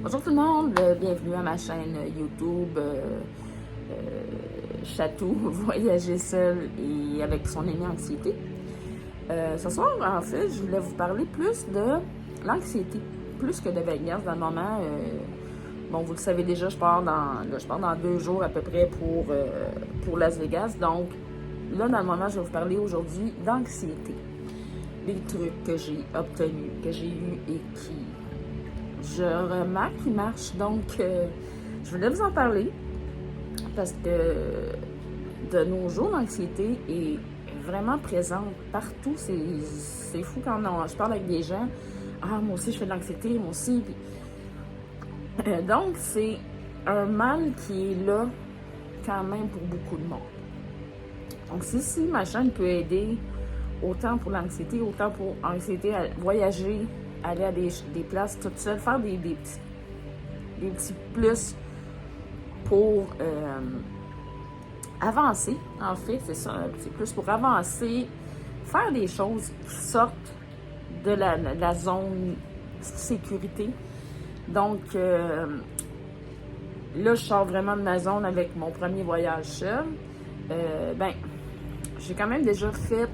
Bonjour tout le monde, bienvenue à ma chaîne YouTube Chatou, voyager seul et avec son ami anxiété. Ce soir, en fait, je voulais vous parler plus de l'anxiété, plus que de Vegas dans le moment. Bon, vous le savez déjà, je pars dans 2 jours à peu près pour Las Vegas. Donc, là, dans le moment, je vais vous parler aujourd'hui d'anxiété. Des trucs que j'ai obtenus, que j'ai eus et qui je remarque qu'il marche. Donc, je voulais vous en parler parce que de nos jours, l'anxiété est vraiment présente partout. C'est fou quand je parle avec des gens. Ah, moi aussi, je fais de l'anxiété, moi aussi. Donc, c'est un mal qui est là quand même pour beaucoup de monde. Donc, si ma chaîne peut aider autant pour l'anxiété, autant pour l'anxiété à voyager, aller à des places toute seule, faire des petits plus pour avancer, en fait, c'est ça, un petit plus pour avancer, faire des choses qui sortent de la zone sécurité. Donc, là, je sors vraiment de ma zone avec mon premier voyage seul. J'ai quand même déjà fait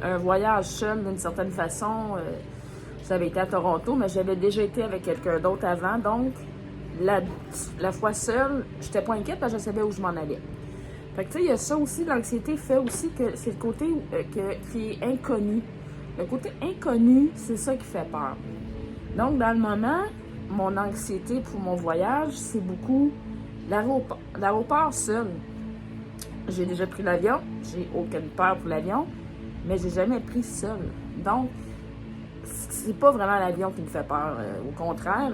un voyage seul d'une certaine façon. Ça avait été à Toronto, mais j'avais déjà été avec quelqu'un d'autre avant. Donc, la fois seule, j'étais pas inquiète parce que je savais où je m'en allais. Fait que, tu sais, il y a ça aussi, l'anxiété fait aussi que c'est le côté qui est inconnu. Le côté inconnu, c'est ça qui fait peur. Donc, dans le moment, mon anxiété pour mon voyage, c'est beaucoup l'aéroport. L'aéroport seul. J'ai déjà pris l'avion, j'ai aucune peur pour l'avion, mais j'ai jamais pris seul. Donc, c'est pas vraiment l'avion qui me fait peur. Au contraire,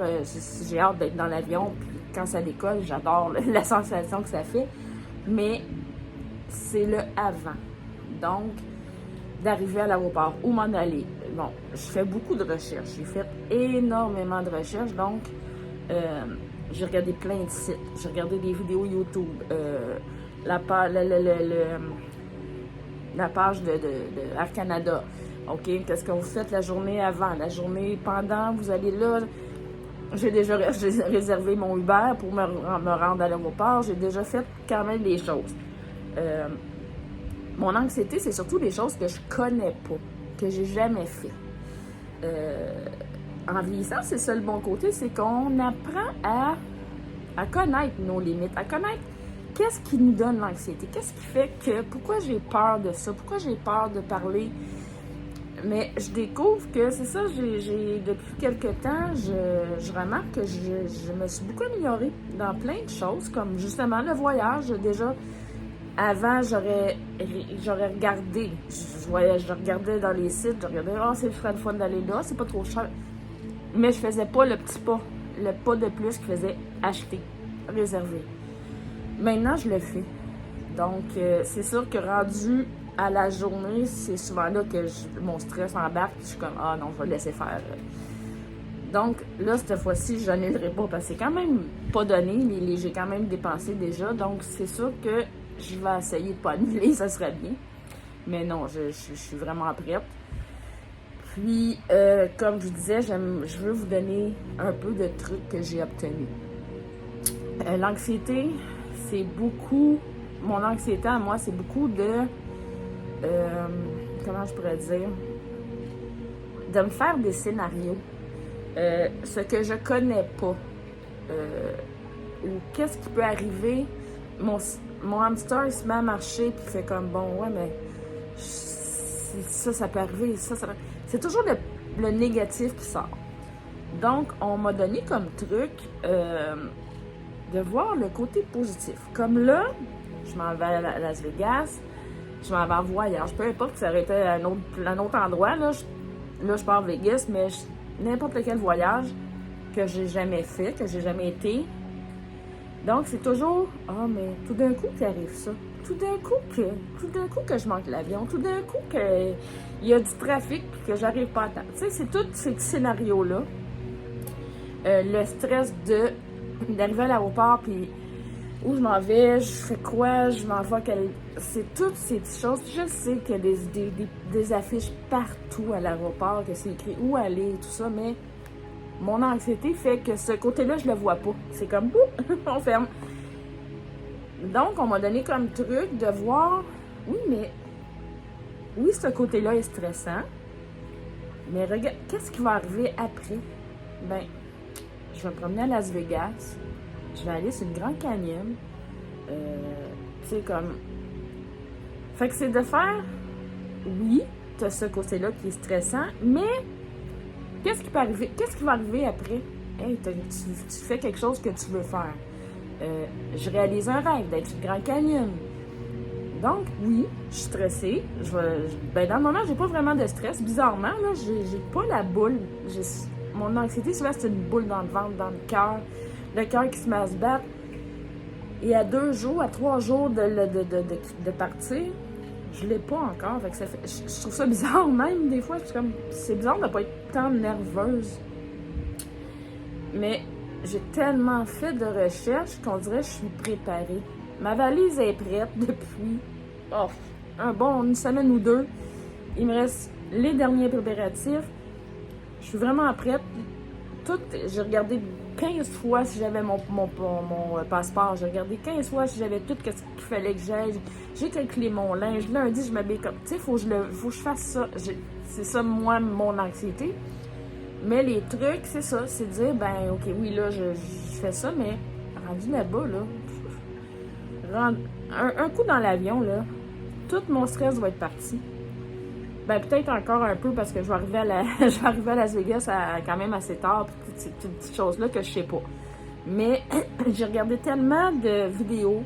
j'ai hâte d'être dans l'avion, puis quand ça décolle, j'adore la sensation que ça fait. Mais c'est le avant. Donc, d'arriver à l'aéroport, où m'en aller. Bon, je fais beaucoup de recherches. J'ai fait énormément de recherches. Donc, j'ai regardé plein de sites. J'ai regardé des vidéos YouTube. La page de Air Canada. OK, qu'est-ce que vous faites la journée avant, la journée pendant, vous allez là. J'ai déjà réservé mon Uber pour me rendre à l'aéroport. J'ai déjà fait quand même des choses. Mon anxiété, c'est surtout des choses que je connais pas, que j'ai jamais fait. En vieillissant, c'est ça le bon côté, c'est qu'on apprend à connaître nos limites, à connaître qu'est-ce qui nous donne l'anxiété, qu'est-ce qui fait que, pourquoi j'ai peur de ça, pourquoi j'ai peur de parler. Mais je découvre que c'est ça, depuis quelques temps, je remarque que je me suis beaucoup améliorée dans plein de choses, comme justement le voyage. Déjà, avant, j'aurais regardé, je regardais dans les sites, je regardais, c'est le fun d'aller là, c'est pas trop cher. Mais je faisais pas le petit pas, le pas de plus qui faisait acheter, réserver. Maintenant, je le fais. Donc, c'est sûr que rendu à la journée, c'est souvent là que mon stress embarque. Je suis comme, ah non, je vais le laisser faire. Donc, là, cette fois-ci, je n'annulerai pas parce que c'est quand même pas donné. J'ai quand même dépensé déjà. Donc, c'est sûr que je vais essayer de ne pas annuler, ça serait bien. Mais non, je suis vraiment prête. Puis, comme je vous disais, je veux vous donner un peu de trucs que j'ai obtenus. L'anxiété, c'est beaucoup... Mon anxiété à moi, c'est beaucoup de... comment je pourrais dire? De me faire des scénarios. Ce que je connais pas. Ou qu'est-ce qui peut arriver. Mon hamster, il se met à marcher, puis il fait comme, bon, ouais, mais... Ça peut arriver. C'est toujours le négatif qui sort. Donc, on m'a donné comme truc de voir le côté positif. Comme là, je m'en vais à Las Vegas, je m'en vais en voyage. Peu importe que ça aurait été à un autre endroit, là, je pars à Vegas, mais n'importe quel voyage que j'ai jamais fait, que j'ai jamais été. Donc, c'est toujours, mais tout d'un coup qu'il arrive ça. Tout d'un coup que je manque l'avion. Tout d'un coup qu'il y a du trafic et que j'arrive pas à temps. Tu sais, c'est tous ces petits scénarios-là. Le stress d'arriver à l'aéroport, puis où je m'en vais, je fais quoi, je m'en vais, c'est toutes ces petites choses. Puis je sais qu'il y a des affiches partout à l'aéroport, que c'est écrit où aller et tout ça, mais mon anxiété fait que ce côté-là, je le vois pas. C'est comme, boum, on ferme. Donc, on m'a donné comme truc de voir, oui, ce côté-là est stressant, mais regarde, qu'est-ce qui va arriver après? Ben, je vais me promener à Las Vegas, je vais aller sur le Grand Canyon, c'est comme... Fait que c'est de faire, oui, t'as ce côté-là qui est stressant, mais qu'est-ce qui peut arriver? Qu'est-ce qui va arriver après? Hey, tu fais quelque chose que tu veux faire. Je réalise un rêve d'être sur le Grand Canyon. Donc, oui, je suis stressée. Ben, dans le moment, j'ai pas vraiment de stress. Bizarrement, là, j'ai pas la boule. Mon anxiété, souvent, c'est une boule dans le ventre, dans le cœur qui se met à se battre. Et à 3 jours de partir, je l'ai pas encore. Fait que je trouve ça bizarre même, des fois. C'est bizarre de pas être tant nerveuse. Mais j'ai tellement fait de recherches qu'on dirait que je suis préparée. Ma valise est prête depuis une semaine ou 2. Il me reste les derniers préparatifs. Je suis vraiment prête. J'ai regardé 15 fois si j'avais mon passeport. J'ai regardé 15 fois si j'avais tout ce qu'il fallait que j'aille. J'ai calculé mon linge. Lundi, je m'habille comme... Tu sais, faut que je fasse ça. C'est ça, moi, mon anxiété. Mais les trucs, c'est ça. C'est de dire, ben, OK, oui, là, je fais ça, mais rendu là-bas, là... Un coup dans l'avion, là, tout mon stress va être parti. Ben, peut-être encore un peu parce que je vais arriver à Las Vegas quand même assez tard, puis toutes ces petites choses-là que je sais pas. Mais j'ai regardé tellement de vidéos,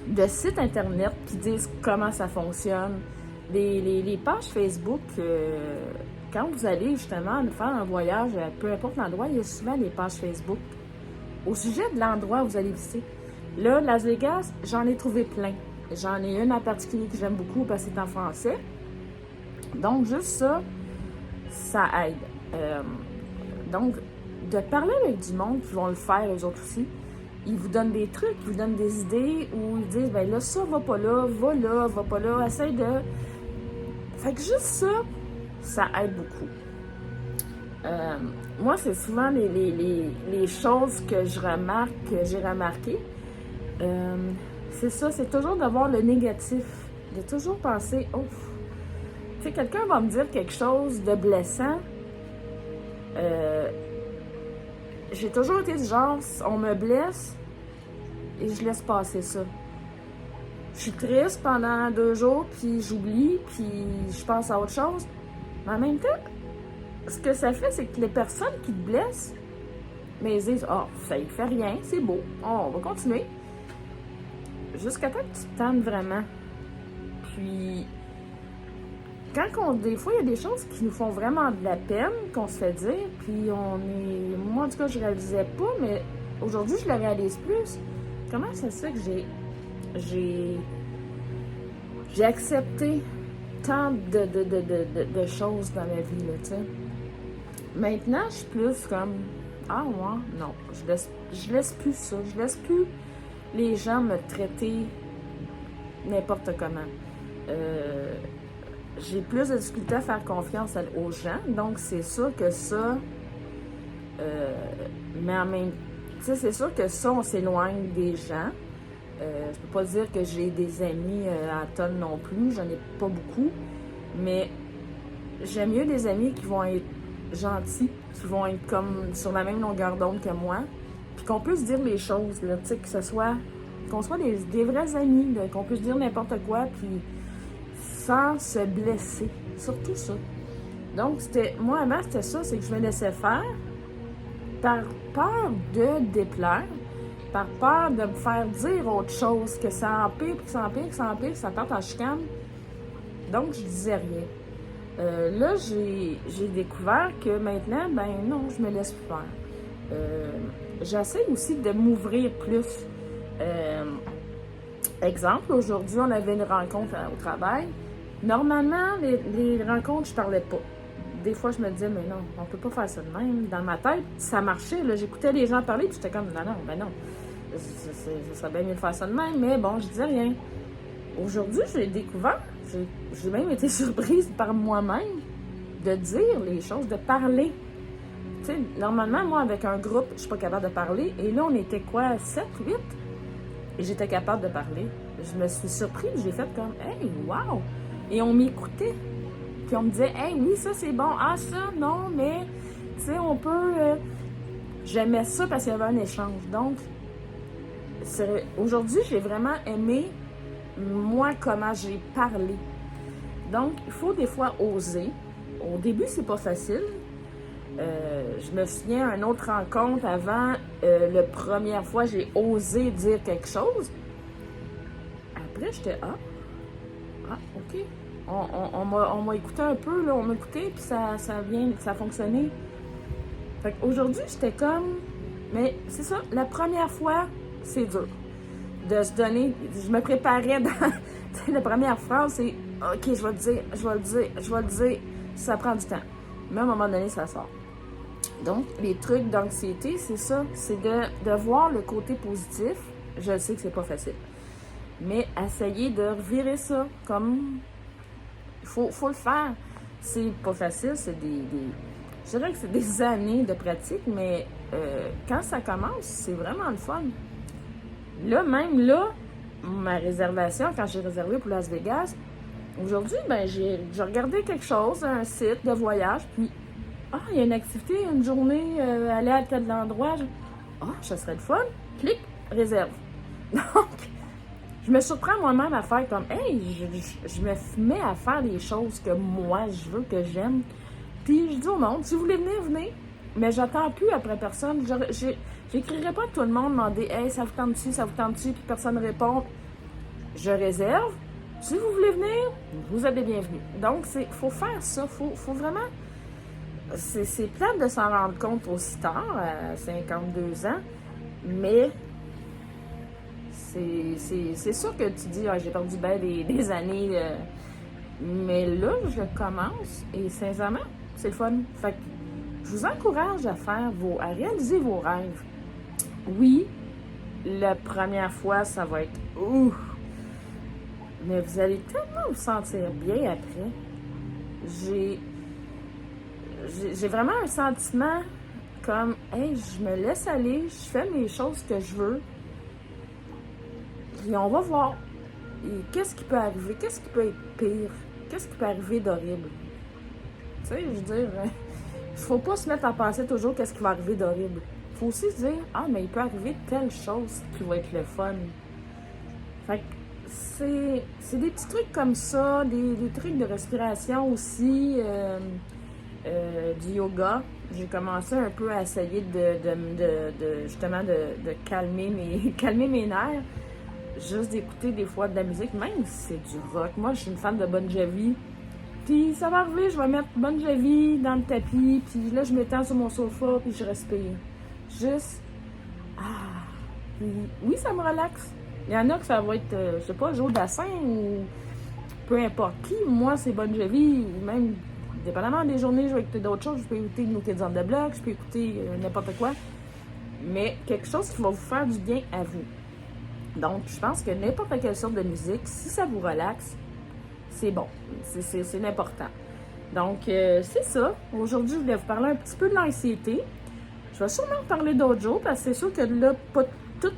de sites internet qui disent comment ça fonctionne. Les pages Facebook, quand vous allez justement faire un voyage, peu importe l'endroit, il y a souvent des pages Facebook au sujet de l'endroit où vous allez visiter. Là, Las Vegas, j'en ai trouvé plein. J'en ai une en particulier que j'aime beaucoup parce que c'est en français. Donc, juste ça aide. Donc, de parler avec du monde qui vont le faire, eux autres aussi, ils vous donnent des trucs, ils vous donnent des idées où ils disent, ben là, ça va pas là, va pas là, essaye de... Fait que juste ça aide beaucoup. Moi, c'est souvent les choses que je remarque, que j'ai remarquées. C'est ça, c'est toujours d'avoir le négatif. De toujours penser, tu sais, quelqu'un va me dire quelque chose de blessant. J'ai toujours été du genre, on me blesse et je laisse passer ça. Je suis triste pendant 2 jours, puis j'oublie, puis je pense à autre chose. Mais en même temps, ce que ça fait, c'est que les personnes qui te blessent, mais ils disent, ça y fait rien, c'est beau, on va continuer. Jusqu'à temps que tu te tannes vraiment. Puis, des fois, il y a des choses qui nous font vraiment de la peine, qu'on se fait dire, puis moi, en tout cas, je réalisais pas, mais aujourd'hui, je le réalise plus. Comment ça se fait que j'ai accepté tant de choses dans ma vie, là, tu sais. Maintenant, je suis plus comme, non, je laisse plus ça, je laisse plus les gens me traiter n'importe comment. J'ai plus de difficulté à faire confiance aux gens, donc c'est sûr que ça, mais en même temps, tu sais, c'est sûr que ça, on s'éloigne des gens. Je peux pas dire que j'ai des amis à tonnes non plus, j'en ai pas beaucoup, mais j'aime mieux des amis qui vont être gentils, qui vont être comme sur la même longueur d'onde que moi, puis qu'on puisse dire les choses, là, tu sais, qu'on soit des vrais amis, là, qu'on puisse dire n'importe quoi, puis sans se blesser, surtout ça. Donc, moi, avant, c'était ça, c'est que je me laissais faire par peur de déplaire, par peur de me faire dire autre chose, que ça empire, puis que ça empire, que ça empire, que ça parte en chicane. Donc, je disais rien. Là, j'ai découvert que maintenant, ben non, je me laisse plus faire. J'essaie aussi de m'ouvrir plus. Exemple, aujourd'hui, on avait une rencontre au travail. Normalement, les rencontres, je parlais pas. Des fois, je me disais, mais non, on peut pas faire ça de même. Dans ma tête, ça marchait. Là, j'écoutais les gens parler, puis j'étais comme, non. Ce serait bien mieux de faire ça de même, mais bon, je disais rien. Aujourd'hui, j'ai découvert, j'ai même été surprise par moi-même de dire les choses, de parler. tu sais, normalement, moi, avec un groupe, je suis pas capable de parler. Et là, on était quoi, 7, 8? Et j'étais capable de parler. Je me suis surprise, j'ai fait comme, hey, wow! Et on m'écoutait. Puis on me disait, hey, oui, ça c'est bon. Ah, ça, non, mais, tu sais, on peut. J'aimais ça parce qu'il y avait un échange. Donc, aujourd'hui, j'ai vraiment aimé, moi, comment j'ai parlé. Donc, il faut des fois oser. Au début, c'est pas facile. Je me souviens, une autre rencontre avant, la première fois, j'ai osé dire quelque chose. Après, j'étais, OK. On m'a écouté un peu, là, on m'a écouté, puis ça a fonctionné. Fait qu'aujourd'hui, j'étais comme, mais c'est ça, la première fois, c'est dur. De se donner, je me préparais dans, tu sais, la première phrase, c'est, OK, je vais le dire, ça prend du temps. Mais à un moment donné, ça sort. Donc, les trucs d'anxiété, c'est ça, c'est de voir le côté positif. Je sais que c'est pas facile. Mais essayer de revirer ça comme... Il faut le faire. C'est pas facile, c'est je dirais que c'est des années de pratique, mais quand ça commence, c'est vraiment le fun. Là, même là, ma réservation, quand j'ai réservé pour Las Vegas, aujourd'hui, ben j'ai regardé quelque chose, un site de voyage, puis il y a une activité, une journée, aller à tel endroit. Ça serait le fun. Clique, réserve. Donc, je me surprends moi-même à faire comme, hey, je me mets à faire les choses que moi, je veux, que j'aime. Puis je dis au monde, si vous voulez venir, venez. Mais j'attends plus après personne. J'écrirai pas à tout le monde demander, hey, ça vous tente-tu, puis personne ne répond. Je réserve. Si vous voulez venir, vous êtes les bienvenus. Donc, faut faire ça. Faut vraiment... C'est plate de s'en rendre compte aussi tard, à 52 ans, mais c'est sûr que tu dis, j'ai perdu bien des années, mais là, je commence et sincèrement, c'est le fun. Fait que je vous encourage à réaliser vos rêves. Oui, la première fois, ça va être ouf, mais vous allez tellement vous sentir bien après. J'ai vraiment un sentiment comme, hey, je me laisse aller, je fais mes choses que je veux, et on va voir. Et qu'est-ce qui peut arriver? Qu'est-ce qui peut être pire? Qu'est-ce qui peut arriver d'horrible? Tu sais, je veux dire, il faut pas se mettre à penser toujours qu'est-ce qui va arriver d'horrible. Il faut aussi se dire, mais il peut arriver telle chose qui va être le fun. Fait que c'est des petits trucs comme ça, des trucs de respiration aussi, du yoga. J'ai commencé un peu à essayer justement de calmer mes nerfs. Juste d'écouter des fois de la musique, même si c'est du rock. Moi, je suis une fan de Bon Jovi. Puis ça va arriver, je vais mettre Bon Jovi dans le tapis, puis là, je m'étends sur mon sofa, puis je respire. Juste, puis, oui, ça me relaxe. Il y en a que ça va être, je sais pas, Joe Dassin ou peu importe qui. Moi, c'est Bon Jovi, même, dépendamment des journées, je vais écouter d'autres choses. Je peux écouter New Kids on the Block, je peux écouter n'importe quoi. Mais quelque chose qui va vous faire du bien à vous. Donc, je pense que n'importe quelle sorte de musique, si ça vous relaxe, c'est bon. C'est l'important. Donc, c'est ça. Aujourd'hui, je voulais vous parler un petit peu de l'anxiété. Je vais sûrement parler d'autres jours, parce que c'est sûr que là, pas tout...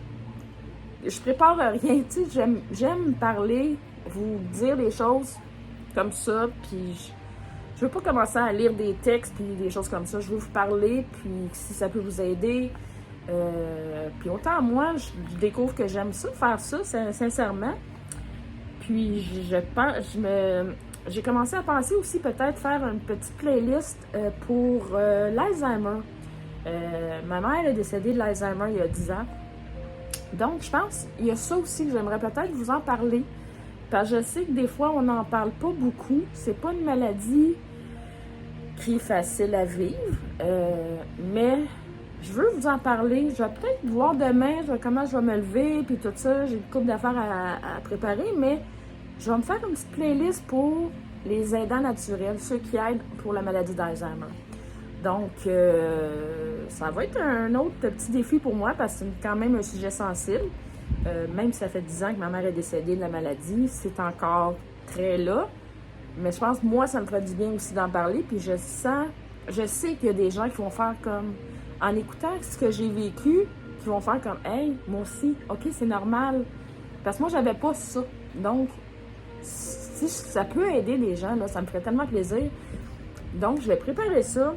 Je prépare rien, tu sais, j'aime parler, vous dire les choses comme ça, puis je veux pas commencer à lire des textes, puis des choses comme ça. Je veux vous parler, puis si ça peut vous aider... puis autant moi, je découvre que j'aime ça, faire ça, sincèrement. Puis j'ai commencé à penser aussi peut-être faire une petite playlist pour l'Alzheimer. Ma mère est décédée de l'Alzheimer il y a 10 ans. Donc, je pense qu'il y a ça aussi que j'aimerais peut-être vous en parler. Parce que je sais que des fois, on n'en parle pas beaucoup. C'est pas une maladie qui est facile à vivre, mais... Je veux vous en parler. Je vais peut-être voir demain comment je vais me lever, puis tout ça. J'ai une couple d'affaires à préparer, mais je vais me faire une petite playlist pour les aidants naturels, ceux qui aident pour la maladie d'Alzheimer. Donc, ça va être un autre petit défi pour moi, parce que c'est quand même un sujet sensible. Même si ça fait 10 ans que ma mère est décédée de la maladie, c'est encore très là. Mais je pense que moi, ça me ferait du bien aussi d'en parler, puis je sens je sais qu'il y a des gens qui vont faire comme, en écoutant ce que j'ai vécu, qui vont faire comme, hey, moi aussi, ok, c'est normal. Parce que moi, j'avais pas ça. Donc, si ça peut aider les gens, là, ça me ferait tellement plaisir. Donc, je vais préparer ça.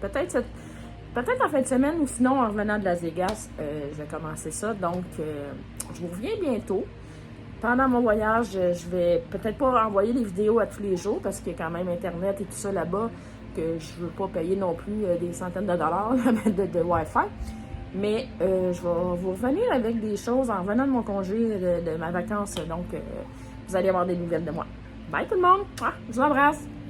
Peut-être en fin de semaine ou sinon en revenant de Las Vegas, je vais commencer ça. Donc, je vous reviens bientôt. Pendant mon voyage, je vais peut-être pas envoyer des vidéos à tous les jours parce qu'il y a quand même Internet et tout ça là-bas que je veux pas payer non plus des centaines de dollars de Wi-Fi. Mais je vais vous revenir avec des choses en revenant de mon congé de ma vacance. Donc, vous allez avoir des nouvelles de moi. Bye tout le monde! Je vous embrasse!